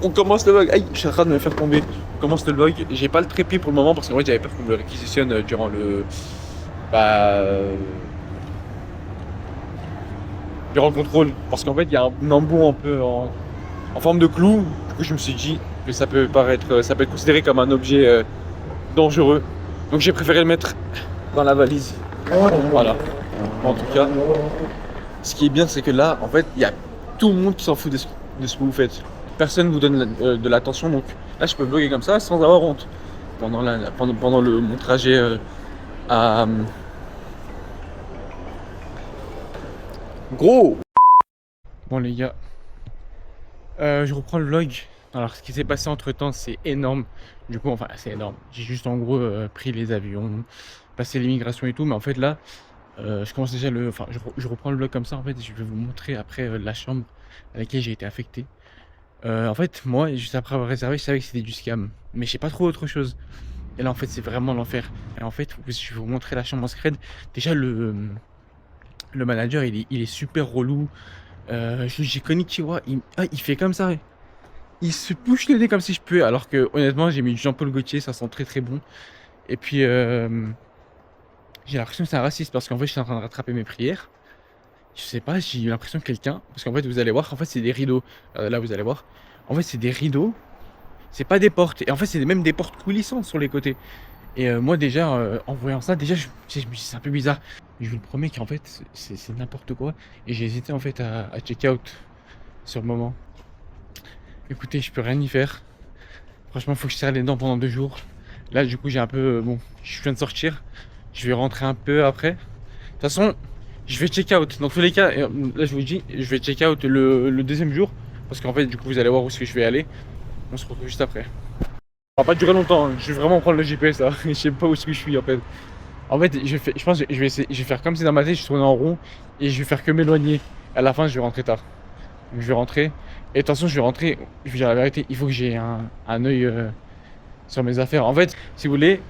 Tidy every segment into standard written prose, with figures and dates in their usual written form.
On commence le vlog. Aïe, je suis en train de me faire tomber. On commence le vlog. J'ai pas le trépied pour le moment parce qu'en fait j'avais peur qu'on me le réquisitionne durant le. Bah. Durant le contrôle. Parce qu'en fait il y a un embout un peu en forme de clou. Du coup je me suis dit que ça peut paraître. Ça peut être considéré comme un objet dangereux. Donc j'ai préféré le mettre dans la valise. Voilà. En tout cas, ce qui est bien c'est que là en fait il y a tout le monde qui s'en fout de ce que vous faites. Personne ne vous donne de l'attention, donc là je peux vlogger comme ça sans avoir honte pendant mon trajet à gros. Bon les gars, je reprends le vlog. Alors ce qui s'est passé entre temps c'est énorme. Du coup enfin c'est énorme. J'ai juste en gros pris les avions, passé l'immigration et tout, mais en fait là je commence déjà enfin je reprends le vlog comme ça en fait et je vais vous montrer après la chambre à laquelle j'ai été affecté. En fait, moi, juste après avoir réservé, je savais que c'était du scam. Mais je sais pas trop autre chose. Et là, en fait, c'est vraiment l'enfer. Et en fait, je vais vous montrer la chambre en secret. Déjà, le manager, il est super relou. J'ai connu, tu vois, il fait comme ça. Il se bouche le nez comme si je puais. Alors que, honnêtement, j'ai mis du Jean-Paul Gaultier, ça sent très très bon. Et puis, j'ai l'impression que c'est un raciste parce qu'en fait, je suis en train de rattraper mes prières. Je sais pas, j'ai eu l'impression que quelqu'un. Parce qu'en fait, vous allez voir, en fait, c'est des rideaux. Là, vous allez voir. En fait, c'est des rideaux. C'est pas des portes. Et en fait, c'est même des portes coulissantes sur les côtés. Et moi, déjà, en voyant ça, déjà, je me suis dit, c'est un peu bizarre. Je vous le promets qu'en fait, c'est n'importe quoi. Et j'ai hésité, en fait, à check out sur le moment. Écoutez, je peux rien y faire. Franchement, faut que je serre les dents pendant 2 jours. Là, du coup, j'ai un peu. Bon, je viens de sortir. Je vais rentrer un peu après. De toute façon, je vais check out. Dans tous les cas, là, je vous dis, je vais check out le deuxième jour. Parce qu'en fait, du coup, vous allez voir où est-ce que je vais aller. On se retrouve juste après. Ça va pas durer longtemps, hein. Je vais vraiment prendre le GPS là. Je sais pas où est-ce que je suis en fait. En fait, je pense que je vais essayer, je vais faire comme si dans ma tête je tournais en rond et je vais faire que m'éloigner. À la fin, je vais rentrer tard. Je vais rentrer. Et de toute façon, je vais rentrer. Je vais dire la vérité, il faut que j'ai un œil sur mes affaires. En fait, si vous voulez,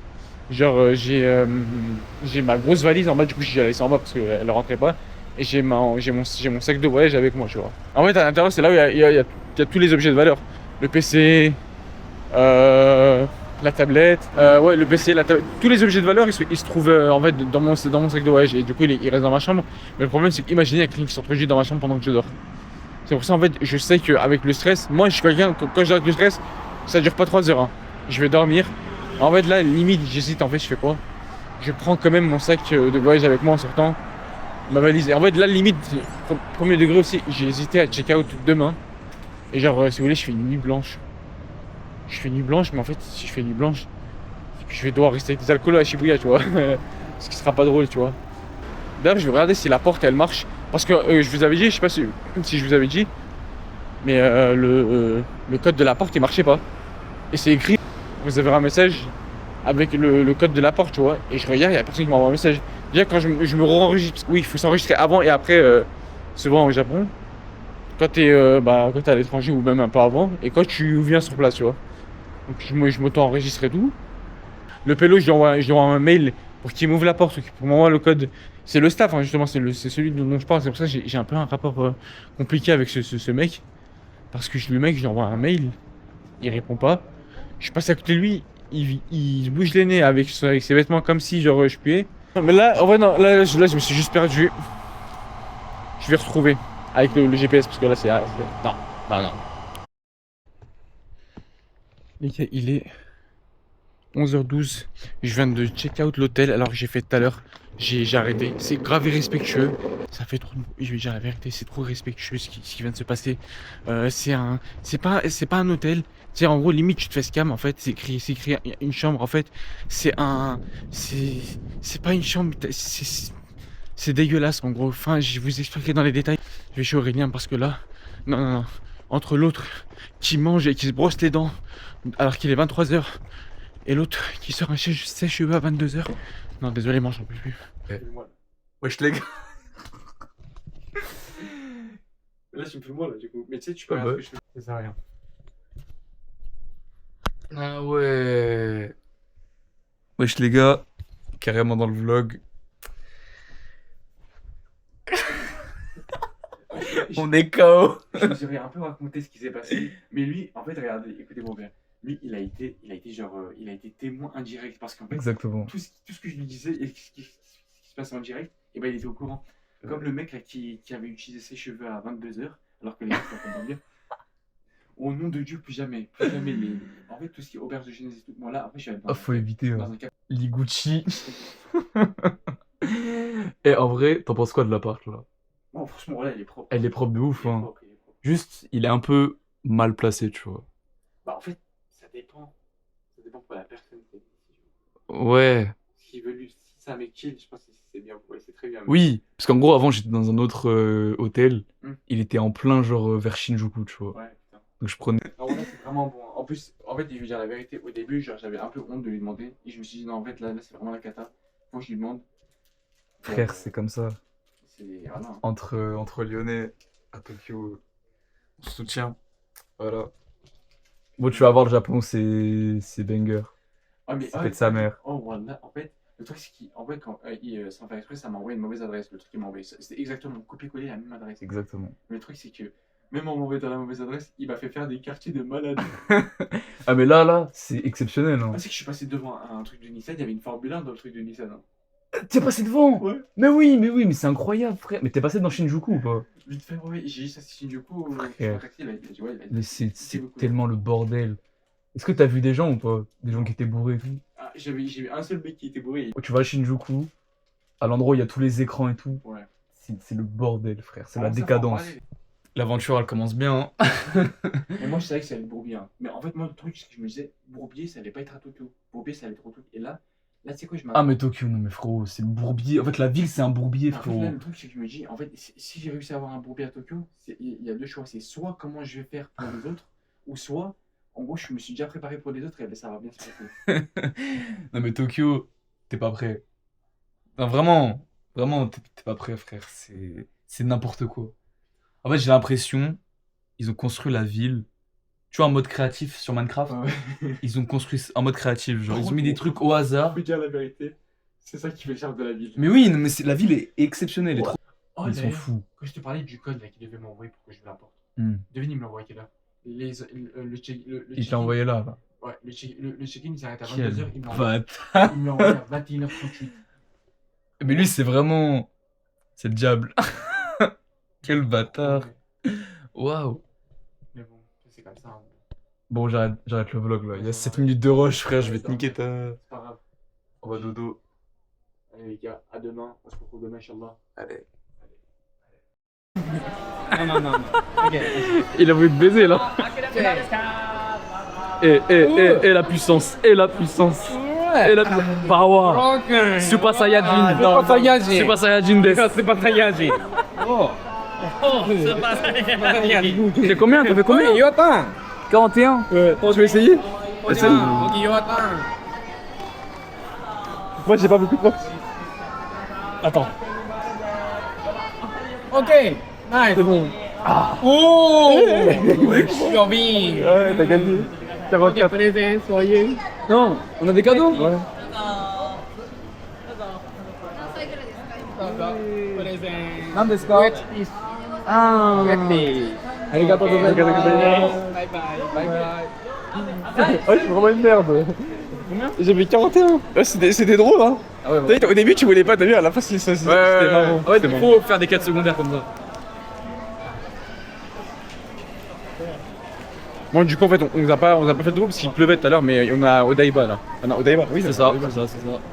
genre j'ai ma grosse valise en bas. Du coup, j'ai laissé en bas parce qu'elle ne rentrait pas. Et j'ai mon sac de voyage avec moi, tu vois. En fait, à l'intérieur, c'est là où il y a tous les objets de valeur. Le PC, la tablette, ouais, le PC, la tablette, tous les objets de valeur, ils se trouvent en fait dans mon sac de voyage et du coup il reste dans ma chambre. Mais le problème c'est qu'imaginez il y a quelqu'un qui s'introduit dans ma chambre pendant que je dors. C'est pour ça en fait je sais qu'avec le stress, moi je suis quelqu'un quand je dors avec le stress, ça dure pas 3 heures. Hein. Je vais dormir. En fait là limite j'hésite en fait je fais quoi? Je prends quand même mon sac de voyage avec moi en sortant, ma valise. Et en fait là limite, premier degré aussi, j'ai hésité à check out demain. Et genre si vous voulez je fais une nuit blanche. Je fais nuit blanche, mais en fait, si je fais nuit blanche, je vais devoir rester avec des alcools à Shibuya, tu vois. Ce qui sera pas drôle, tu vois. D'ailleurs, je vais regarder si la porte elle marche. Parce que je vous avais dit, je sais pas si je vous avais dit, mais le code de la porte il marchait pas. Et c'est écrit, vous avez un message avec le code de la porte, tu vois. Et je regarde, il y a personne qui m'envoie un message. Déjà, quand je me re-enregistre, oui, il faut s'enregistrer avant et après, souvent au Japon. Quand quand t'es à l'étranger ou même un peu avant. Et quand tu viens sur place, tu vois. Donc je m'auto-enregistre et tout. Le pélo, je lui envoie un mail pour qu'il m'ouvre la porte, pour m'envoie le code. C'est le staff, hein, justement, c'est celui dont je parle. C'est pour ça que j'ai un peu un rapport compliqué avec ce mec. Parce que le mec, je lui envoie un mail, il répond pas. Je passe à côté de lui, il se bouge les nez avec ses vêtements comme si genre je puais. Non, mais là, en vrai, non, là, je me suis juste perdu. Je vais retrouver avec le GPS parce que là, non, non, non. Les gars, il est 11h12, je viens de check out l'hôtel alors que j'ai fait tout à l'heure. J'ai arrêté. C'est grave irrespectueux. Ça fait trop. Je vais dire la vérité, c'est trop respectueux ce qui vient de se passer. C'est pas un hôtel. C'est en gros limite tu te fais scam en fait. C'est écrit une chambre en fait. C'est pas une chambre. C'est dégueulasse en gros. Enfin, je vais vous expliquer dans les détails. Je vais chez Aurélien parce que là, non, non, non. Entre l'autre qui mange et qui se brosse les dents alors qu'il est 23h. Et l'autre qui sort un sèche-cheveux à 22h. Non, désolé, moi j'en peux plus. Ouais. Wesh les gars. Là, tu me fais moi là, du coup. Mais tu sais, tu peux rien que je fais. Ça sert à rien. Ah ouais. Wesh les gars. Carrément dans le vlog. On est KO. Je me suis un peu raconté ce qui s'est passé. Mais lui, en fait, regardez, écoutez-moi bien. Lui, il a été genre, il a été témoin indirect. Parce qu'en fait, Exactement. tout ce que je lui disais et ce qui se passait en direct, et ben, il était au courant. Comme le mec là, qui avait utilisé ses cheveux à 22h, alors que les gens sont en train de dormir. Au nom de Dieu, plus jamais. Plus jamais. En fait, tout ce qui est auberge de jeunesse et tout. Moi là, après, je suis allé Faut éviter. dans un cap. Ligucci. Et en vrai, t'en penses quoi de l'appart là? Bon, franchement, là, elle est propre. Elle est propre de ouf, Il est hein. propre, il est propre. Juste, il est un peu mal placé, tu vois. Bah, en fait, ça dépend. Ça dépend pour la personne. Ouais. Si c'est un mec chill, je pense que c'est bien. Ouais, c'est très bien. Oui, parce qu'en gros, avant, j'étais dans un autre hôtel. Hmm. Il était en plein, genre, vers Shinjuku, tu vois. Ouais, putain. Donc je prenais. Non, là, c'est vraiment bon. En plus, en fait, je vais dire la vérité. Au début, genre, j'avais un peu honte de lui demander. Et je me suis dit, non, en fait, là c'est vraiment la cata. Faut que je lui demande. Frère, c'est comme ça. Voilà. Entre Lyonnais à Tokyo, on se soutient. Voilà. Bon, tu vas voir, le Japon, c'est banger. Ah, mais, Ça fait de sa mère. Oh, voilà. En fait, le truc, c'est qu'en fait, quand sans faire exprès, ça m'a envoyé une mauvaise adresse. Le truc qu'il m'a envoyé. C'était exactement copier-coller la même adresse. Exactement. Mais le truc, c'est que même en m'envoyant la mauvaise adresse, il m'a fait faire des quartiers de malade. Ah, mais là, c'est exceptionnel, hein. Ah, c'est que je suis passé devant un truc de Nissan, il y avait une Formule 1 dans le truc de Nissan. Hein. T'es passé devant? Ouais. Mais oui, mais c'est incroyable, frère. Mais t'es passé dans Shinjuku ou pas? Vite fait, ouais, j'ai dit ça, c'est Shinjuku. Frère. Il a dit, ouais, il a dit, Mais c'est beaucoup. tellement le bordel. Est-ce que t'as vu des gens ou pas? Des gens qui étaient bourrés et tout? Ah, j'ai vu un seul mec qui était bourré. Tu vas à Shinjuku, à l'endroit où il y a tous les écrans et tout. Ouais. C'est le bordel, frère. C'est Ah, la ça, décadence. faut en parler. L'aventure, elle commence bien, hein. Mais moi, je savais que ça allait être Bourbier. Hein. Mais en fait, moi, le truc, c'est que je me disais, Bourbier, ça allait pas être à Tokyo. Bourbier, ça allait être au Tokyo. Et là, tu sais quoi, je Ah, mais Tokyo, non, mais frérot, c'est le bourbier. En fait, la ville, c'est un bourbier, En fait, frérot. là, le truc, c'est que je me dis, en fait, si j'ai réussi à avoir un Bourbier à Tokyo, il y a deux choix. C'est soit comment je vais faire pour les autres, ou soit, en gros, je me suis déjà préparé pour les autres et ça va bien se passer. Non, mais Tokyo, t'es pas prêt. Non, vraiment, t'es pas prêt, frère. C'est n'importe quoi. En fait, j'ai l'impression, ils ont construit la ville. Tu vois, en mode créatif sur Minecraft. Ouais. Ils ont construit en mode créatif. Genre, Par ils ont contre, mis des trucs au hasard. Faut dire la vérité, c'est ça qui fait le charme de la ville. Mais oui, non, mais la ville est exceptionnelle. Elle est Ouais. trop... Oh, Ils sont d'ailleurs, fous. quand je te parlais du code là qu'il devait m'envoyer pour que je l'apporte, Hmm. devine, il me l'a envoyé quelle heure? Le Il check-in. t'a envoyé là. Ouais, le check-in il s'arrête à Quel 22h, il me l'a bâtard. envoyé à 21h38. Mais lui, c'est vraiment... C'est le diable. Quel bâtard. Waouh. Mais bon, c'est comme ça. Hein. Bon, j'arrête le vlog là. Il y a 7 minutes de rush, frère. Je vais te niquer ta... C'est pas grave. On va dodo. Allez les gars, à demain. On se retrouve demain, Inch'Allah. Allez. Non. Ok. Il a voulu te baiser là. Et la puissance. Et la puissance. Et la puissance. Power. Super Saiyajin. Super Saiyajin. Super Saiyajin des. C'est pas Saiyajin. Oh. C'est combien? T'as fait combien? Yotan. 41. Ouais. Tu veux essayer? Essaye. Yotan. Moi j'ai pas beaucoup de force. Attends. Ok. Nice. C'est bon. Oh. You're being. Ouais, t'as gagné. 44. Present for you. Non, on a des cadeaux? Ouais. Present. 何ですか? Which is Ah. happy. Arigato gozaimasu. Bye bye. Ouais, je suis vraiment une merde. J'avais 41. Ouais, c'était drôle, hein. Ah ouais, Au début, tu voulais pas, t'as vu, à la fin, c'était marrant. Ouais, il faut faire des 4 secondaires comme ça. Bon, du coup, en fait, on nous a pas fait de groupe parce qu'il pleuvait tout à l'heure, mais on a Odaiba là. On a Odaiba, oui, C'est ça.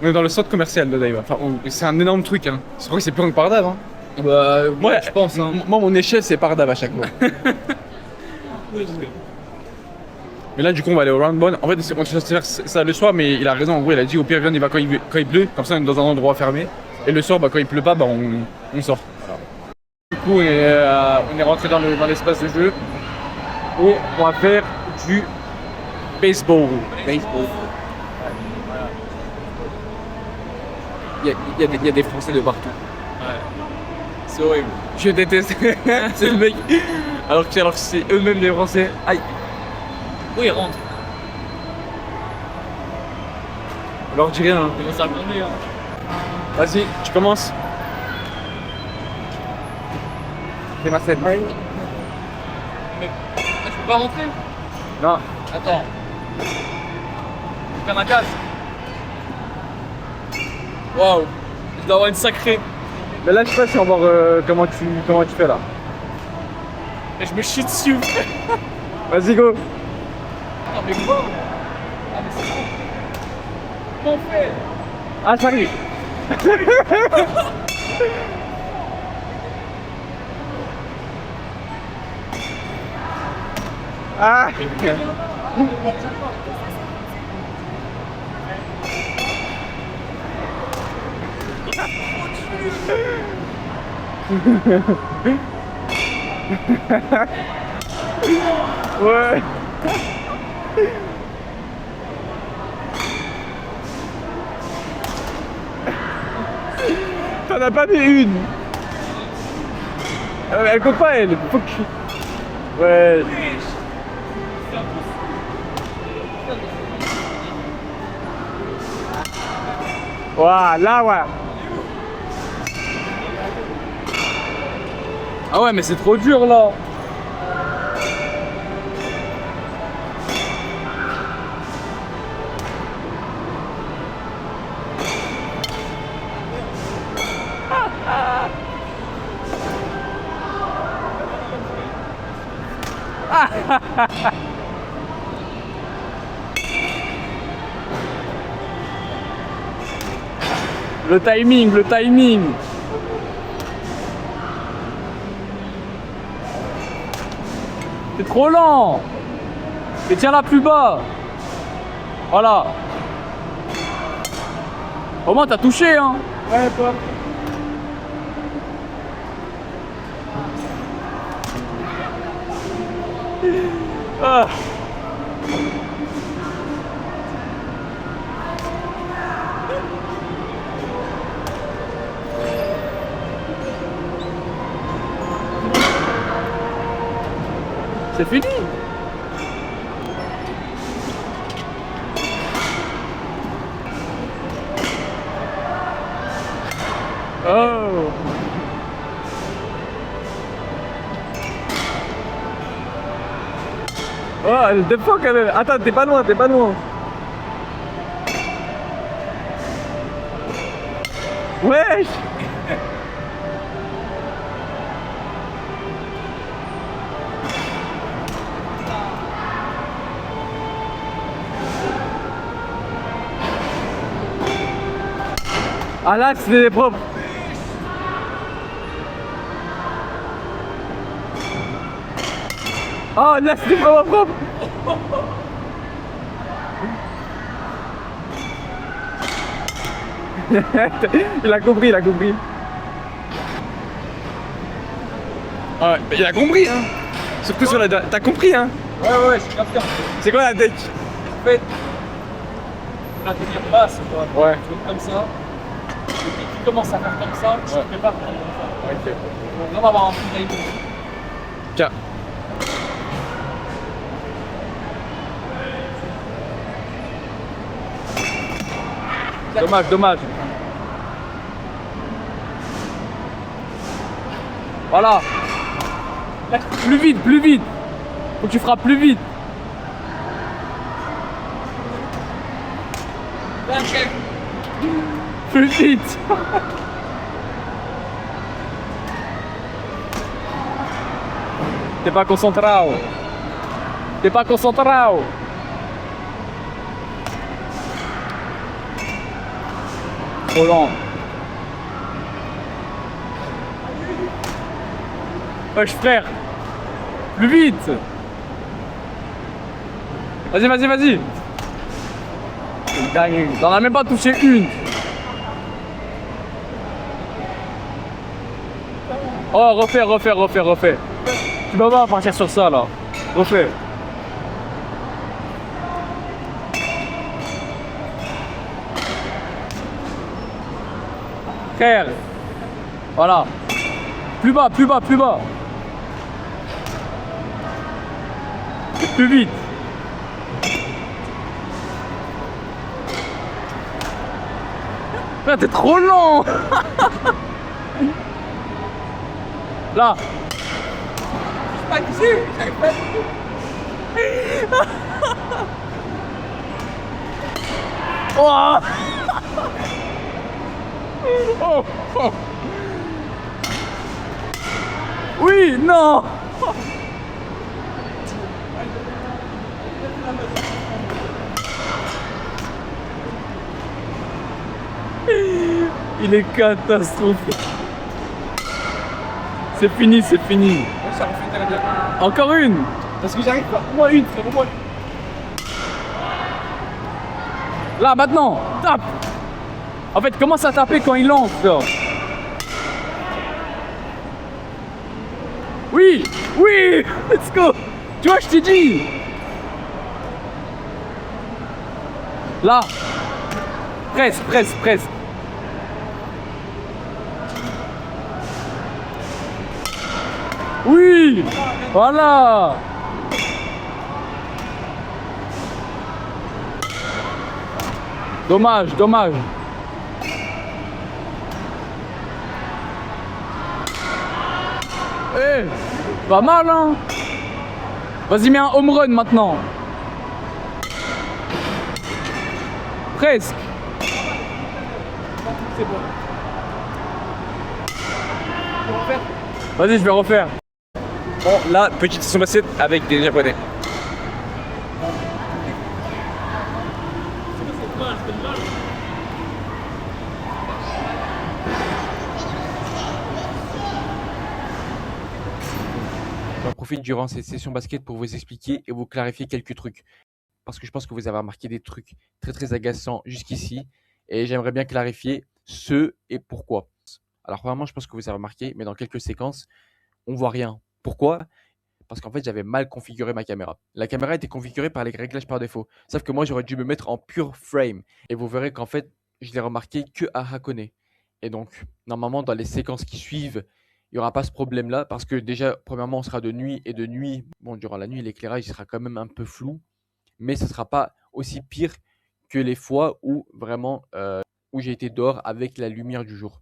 On est dans le centre commercial d'Odaiba. Enfin, c'est un énorme truc, hein. C'est vrai que c'est plus grand que Pardave, hein. Bah, Moi, je pense, hein. Moi, mon échelle, c'est Pardave à chaque fois. Mais là, du coup, on va aller au Roundbone. En fait, on se faire ça le soir, mais il a raison. En gros, il a dit au pire, viens, il va quand il pleut. Comme ça, on est dans un endroit fermé. Et le soir, bah, quand il pleut pas, bah, on sort. Voilà. Du coup, on est rentré dans l'espace de jeu. Et on va faire du baseball. Il y a des Français de partout. C'est horrible. Je déteste. C'est le mec. Alors que c'est eux-mêmes les Français. Aïe. Oui, il rentre. Alors dis rien. Hein. Il va s'abonner. Vas-y, tu commences. C'est ma scène. Mais je peux pas rentrer. Non. Attends. Faire ma case. Waouh. Je dois avoir une sacrée. Mais là, je sais pas si on va voir comment tu fais là. Et je me chie dessus. Vas-y, go. Attends, mais quoi? Ah, mais c'est bon. Comment on fait? Ah, ça arrive. Ah. Ouais. T'en as pas mis une. Elle compte pas elle. Faut que... Ouais. Voilà, ouais. Ah ouais, mais c'est trop dur là. Le timing, le timing. C'est trop lent. Et tiens-la plus bas. Voilà. Au moins t'as touché hein. Ouais, toi. Ah. C'est fini. Oh. Oh, elle défend quand même. Attends, t'es pas loin, t'es pas loin. Wesh. Ah là, c'est propre. Oh là, c'est vraiment propre. Il a compris, il a compris. Ah ouais, il a compris, hein. Surtout sur la... T'as compris, hein. Ouais, c'est capté. C'est quoi la deck? En fait, la tenir basse, quoi. Ouais. Tu veux comme ça. Et puis tu commences à faire comme ça, tu te prépares pour faire comme ça. Ok. Faut vraiment avoir un peu d'aide. Tiens. Dommage, dommage. Voilà. Là, plus vite, plus vite. Faut que tu frappes plus vite. Plus vite. T'es pas concentré. T'es pas concentré. Trop lent. Wesh frère. Plus vite. Vas-y, vas-y, vas-y. T'en as même pas touché une. Oh, refais, refais, refais, refais. Tu vas pas partir sur ça là. Refais. Frère. Voilà. Plus bas, plus bas, plus bas. Plus vite. Frère, t'es trop lent. Là. pas dessus. J'arrive pas. Oh. Oh, oh. Oui, non. Il est catastrophique. C'est fini, c'est fini. Encore une. Parce que j'arrive pas. Au moins une, frère, au moins. Là, maintenant, tape. En fait, commence à taper quand il lance, là. Oui, oui, let's go. Tu vois, je t'ai dit. Là. Presque, presque, presque. Oui, voilà. Dommage, dommage. Eh, pas mal, hein. Vas-y, mets un home run maintenant. Presque. C'est bon. Vas-y, je vais refaire. Bon, là, petite session basket avec des Japonais. J'en profite durant cette session basket pour vous expliquer et vous clarifier quelques trucs. Parce que je pense que vous avez remarqué des trucs très très agaçants jusqu'ici. Et j'aimerais bien clarifier ce et pourquoi. Alors vraiment, je pense que vous avez remarqué, mais dans quelques séquences, on voit rien. Pourquoi? Parce qu'en fait, j'avais mal configuré ma caméra. La caméra était configurée par les réglages par défaut. Sauf que moi, j'aurais dû me mettre en pure frame. Et vous verrez qu'en fait, je l'ai remarqué que à Hakone. Et donc, normalement, dans les séquences qui suivent, il n'y aura pas ce problème-là. Parce que déjà, premièrement, on sera de nuit. Et de nuit, bon, durant la nuit, l'éclairage sera quand même un peu flou. Mais ce ne sera pas aussi pire que les fois où vraiment, où j'ai été dehors avec la lumière du jour.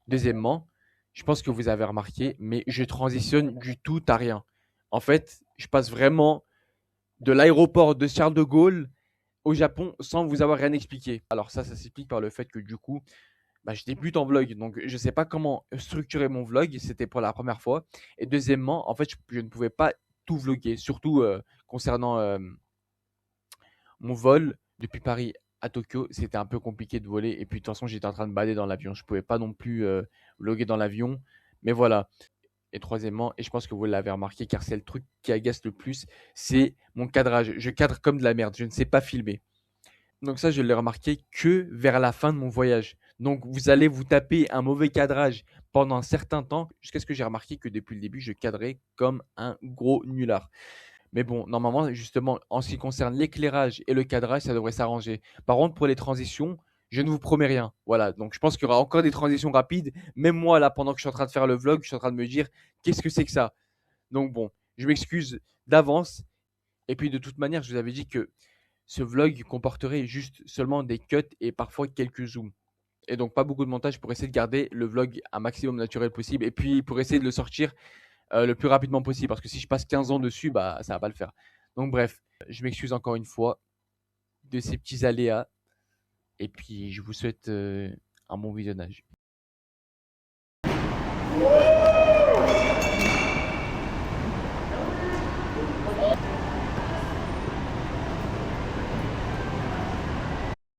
Deuxièmement, je pense que vous avez remarqué, mais je transitionne du tout à rien. En fait, je passe vraiment de l'aéroport de Charles de Gaulle au Japon sans vous avoir rien expliqué. Alors ça s'explique par le fait que du coup, je débute en vlog. Donc je ne sais pas comment structurer mon vlog. C'était pour la première fois. Et deuxièmement, en fait, je ne pouvais pas tout vlogger. Surtout concernant mon vol depuis Paris à Tokyo, c'était un peu compliqué de voler. Et puis de toute façon, j'étais en train de bader dans l'avion. Je ne pouvais pas non plus vlogger dans l'avion. Mais voilà. Et troisièmement, et je pense que vous l'avez remarqué, car c'est le truc qui agace le plus, c'est mon cadrage. Je cadre comme de la merde. Je ne sais pas filmer. Donc ça, je l'ai remarqué que vers la fin de mon voyage. Donc vous allez vous taper un mauvais cadrage pendant un certain temps, jusqu'à ce que j'ai remarqué que depuis le début, je cadrais comme un gros nulard. Mais bon, normalement, justement, en ce qui concerne l'éclairage et le cadrage, ça devrait s'arranger. Par contre, pour les transitions, je ne vous promets rien. Voilà, donc je pense qu'il y aura encore des transitions rapides. Même moi, là, pendant que je suis en train de faire le vlog, je suis en train de me dire, qu'est-ce que c'est que ça? Donc bon, je m'excuse d'avance. Et puis de toute manière, je vous avais dit que ce vlog comporterait juste seulement des cuts et parfois quelques zooms. Et donc pas beaucoup de montage pour essayer de garder le vlog un maximum naturel possible. Et puis pour essayer de le sortir le plus rapidement possible. Parce que si je passe 15 ans dessus, ça va pas le faire. Donc bref, je m'excuse encore une fois de ces petits aléas. Et puis je vous souhaite un bon visionnage.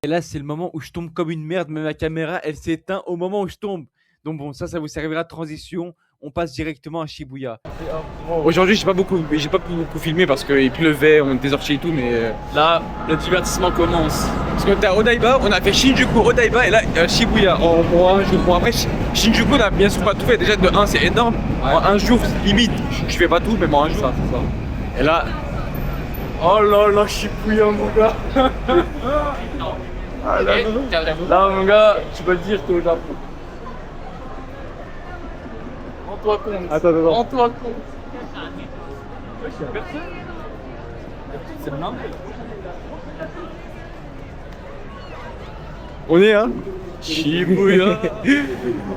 Et là, c'est le moment où je tombe comme une merde, mais ma caméra, elle s'éteint au moment où je tombe. Donc bon, ça vous servira de transition. On passe directement à Shibuya. Aujourd'hui, j'ai pas pu beaucoup filmer parce qu'il pleuvait, on était sortis et tout, mais Là, le divertissement commence. parce qu'on était à Odaiba, on a fait Shinjuku, Odaiba et là Shibuya en un jour. Bon après, Shinjuku, on a bien sûr pas tout fait. Déjà de 1, c'est énorme. Ouais. En un jour, limite, je fais pas tout, mais en un jour. Ça, c'est ça. Et là, Oh là là, Shibuya, mon gars. ah là, Là, mon gars, tu peux le dire, t'es au Japon. Rends-toi compte. Attends. Rends-toi compte. Personne. C'est le nom. on est hein Shibuya.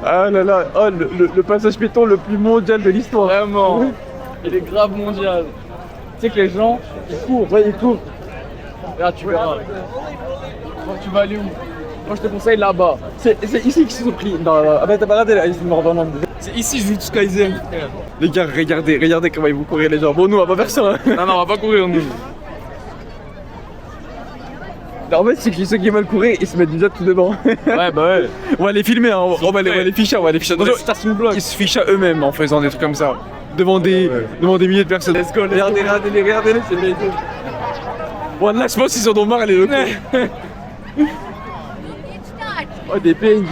Ah là là, oh, le passage piéton le plus mondial de l'histoire. Vraiment. Il est grave mondial. Tu sais que les gens, ils courent. Ouais, ils courent. Regarde, tu verras. Moi, tu vas aller où? Moi, je te conseille là-bas. C'est ici qu'ils se sont pris. Non, non. Ah bah t'as pas regardé là, ils sont morts dans l'ombre. C'est ici, je joue tout Kaizen. Les gars, regardez comment ils vont courir les gens. Bon, nous on va pas faire ça. Hein. Non, on va pas courir, nous. En fait, c'est que ceux qui veulent courir, ils se mettent déjà tout devant. Ouais, bah ouais. On va les filmer, hein. On va les ficher, on va les ficher. Dans les stations de bloc. Ils se fichent à eux-mêmes en faisant des trucs comme ça. Devant des milliers de personnes. Let's go, Regardez-les, c'est les deux. Bon, là, je pense qu'ils en ont marre, les locaux. Oh, des PNJ.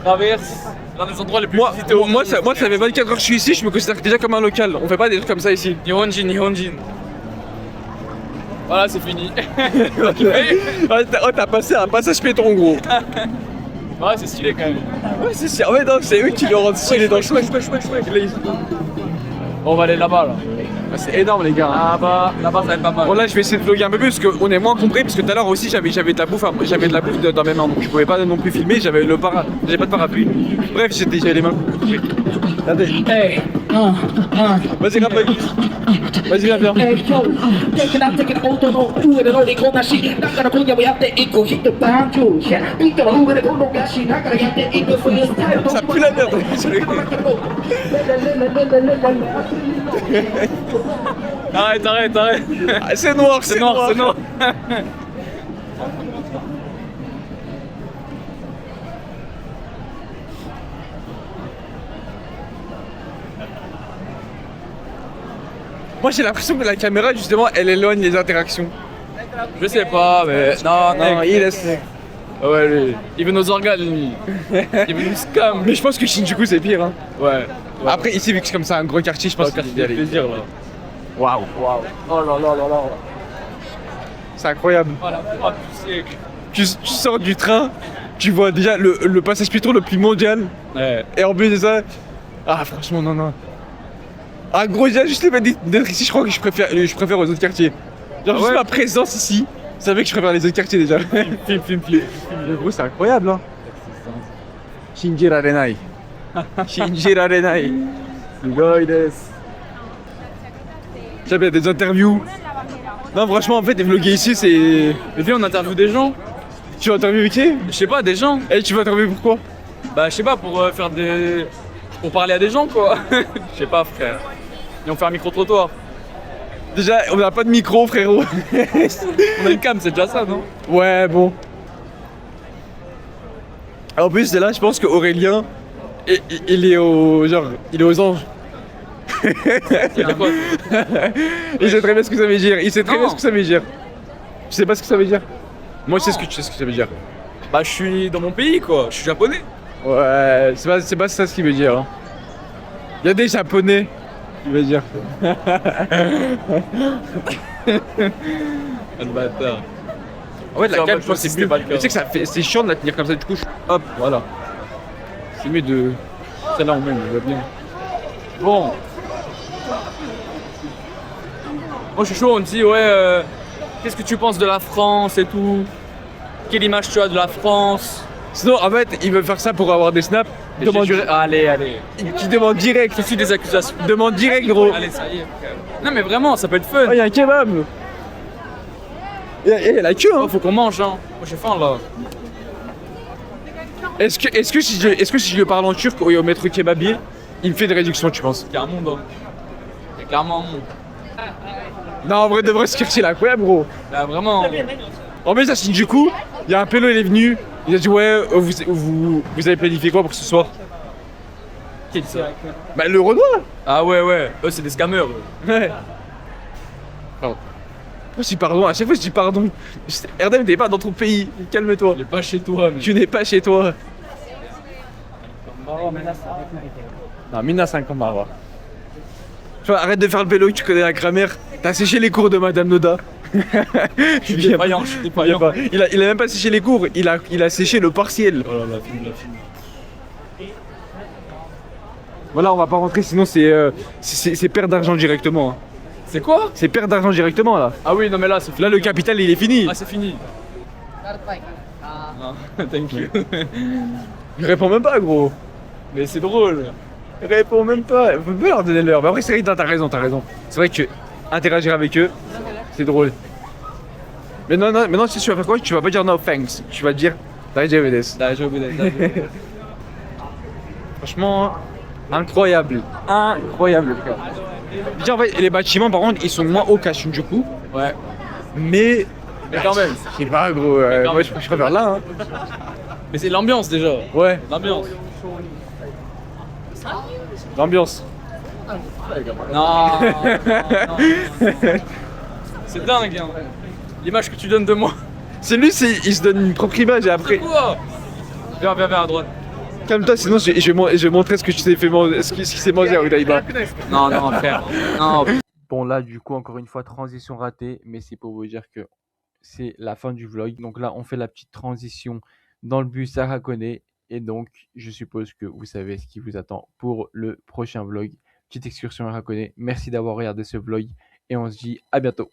Traverse dans les endroits les plus Moi, visités au monde. ça fait 24 heures que je suis ici, je me considère déjà comme un local. On fait pas des trucs comme ça ici. Nihonjin. Voilà, c'est fini. Oh, t'as passé un passage péton, gros. Ouais, c'est stylé quand même. Ouais, c'est sûr. Ouais, non, c'est eux qui le rendent stylé dans le choix. Bon, on va aller là-bas, là. Ah, c'est énorme, les gars. Là-bas, ça va être pas mal. Bon, là, je vais essayer de vlogger un peu plus parce qu'on est moins compris. Parce que tout à l'heure aussi, j'avais de la bouffe, dans mes mains. Donc, je pouvais pas non plus filmer. J'avais pas de parapluie. Bref, j'avais les mains coupées. Regardez. Hey, Vas-y, rappelle. Vas-y, viens. hey, yo, taking outの上で乗りこなしだから今夜もやっていくヒットパンチュービートの上で転がしだからやっていくフリースタイル Ça pue la merde. Arrête. Ah, c'est noir, c'est noir. Moi j'ai l'impression que la caméra justement elle éloigne les interactions. Je sais pas, mais. Non, il laisse. Ouais, lui. Il veut nos organes, lui. Il veut nous scam. Mais je pense que Shinjuku c'est pire. Hein. Ouais. Après ici vu que c'est comme ça un gros quartier, je pense Pas qu'il de y aller. plaisir, là. Waouh. Oh là. C'est incroyable. Oh la frappe du siècle. Tu sors du train, tu vois déjà le passage piéton le plus mondial. Ouais. Et en plus de ça. Ah franchement non. Ah gros déjà juste le fait d'être ici je crois que je préfère aux autres quartiers. Genre juste ouais. ma présence ici, ça fait que je préfère les autres quartiers déjà. Film. Mais gros c'est incroyable hein. Shinjirarenai. Shinjirarenai. Sugoi desu. J'avais des interviews. Non franchement en fait vlogger ici c'est... Mais viens, on interviewe des gens. Tu vas interviewer qui? Je sais pas, des gens. Et tu vas interviewer pourquoi? Bah, je sais pas, pour faire des. Pour parler à des gens, quoi. Je sais pas, frère. Et on fait un micro-trottoir. Déjà on n'a pas de micro frérot. On a une cam, c'est déjà ça, non? Ouais bon. En plus c'est là je pense qu'Aurélien il est aux anges. Il y a quoi? Il sait très bien ce que ça veut dire. Il sait très Non. bien ce que ça veut dire. Tu sais pas ce que ça veut dire? Moi je sais ce que ça veut dire. Bah, je suis dans mon pays, quoi. Je suis japonais. Ouais, c'est pas ça ce qu'il veut dire. Hein. Il y a des japonais, il veut dire. Ah, le bâtard. En fait la En cam fait, je pense que c'était c'est mieux. pas le cas. Mais tu sais que c'est chiant de la tenir comme ça du coup hop voilà. C'est mieux de... Celle-là on même, on voit bien. Bon. Moi, je suis chaud, on me dit, ouais, qu'est-ce que tu penses de la France et tout? Quelle image tu as de la France? Sinon en fait ils veulent faire ça pour avoir des snaps. Et j'ai juré- Allez. Qui demande direct. Je suis des accusations. Demande direct gros. Allez, ça y est, frère. Non, mais vraiment, ça peut être fun. Oh, il y a un kebab. Il y a la queue hein. Oh, faut qu'on mange, hein. Moi, j'ai faim, là. Est-ce que si je lui parle en turc au maître kebabier, il me fait des réductions tu penses? Il y a un monde, hein. Il y a clairement un monde. Non en vrai de vrai ce quartier là incroyable gros. Là, vraiment. En plus à Shinjuku, il y a un pélo il est venu, il a dit ouais vous avez planifié quoi pour ce soir? Qui dit ça? Bah le Renoir. Ah, ouais. Eux, c'est des scammers. eux. Ouais. Pardon. Moi je dis pardon, à chaque fois je dis pardon. Erdem t'es pas dans ton pays, calme-toi. Il est pas chez toi, mais. Tu n'es pas chez toi. Non, Mina 5 ans Marwa. Tu vois, arrête de faire le vélo, tu connais la grammaire. T'as séché les cours de Madame Noda. Je suis défaillant. Il a même pas séché les cours, il a séché le partiel. Oh là là, film. Voilà, on va pas rentrer sinon c'est perte d'argent directement. Hein. C'est quoi? C'est perte d'argent directement là. Ah oui, non, mais là, c'est fini. Là le capital il est fini. Ah, c'est fini. Non, thank you. Il répond même pas gros. Mais c'est drôle. Réponds même pas. Faut pas leur donner l'heure. Mais après, c'est vrai que t'as raison. C'est vrai que interagir avec eux, c'est drôle. Mais non, maintenant, si tu vas faire quoi? Tu vas pas dire no thanks. Tu vas dire daijoubu desu. Franchement, incroyable. Incroyable, frère. Déjà, en fait, les bâtiments, par contre, ils sont moins hauts qu'à Shinjuku. Ouais. Mais quand même. je sais pas, gros. Moi, je préfère là. Hein. Mais c'est l'ambiance déjà. Ouais, L'ambiance. l'ambiance. Non. C'est dingue, hein. L'image que tu donnes de moi. C'est lui, il se donne une propre image et après. Quoi? Viens à droite. Calme-toi, sinon je vais montrer ce que tu t'es fait manger, ce qui s'est mangé à Odaiba. Non, frère. Non. Bon, là, du coup, encore une fois, transition ratée, mais c'est pour vous dire que c'est la fin du vlog. Donc là, on fait la petite transition dans le bus à Hakone. Et donc, je suppose que vous savez ce qui vous attend pour le prochain vlog. Petite excursion à Hakone. Merci d'avoir regardé ce vlog et on se dit à bientôt.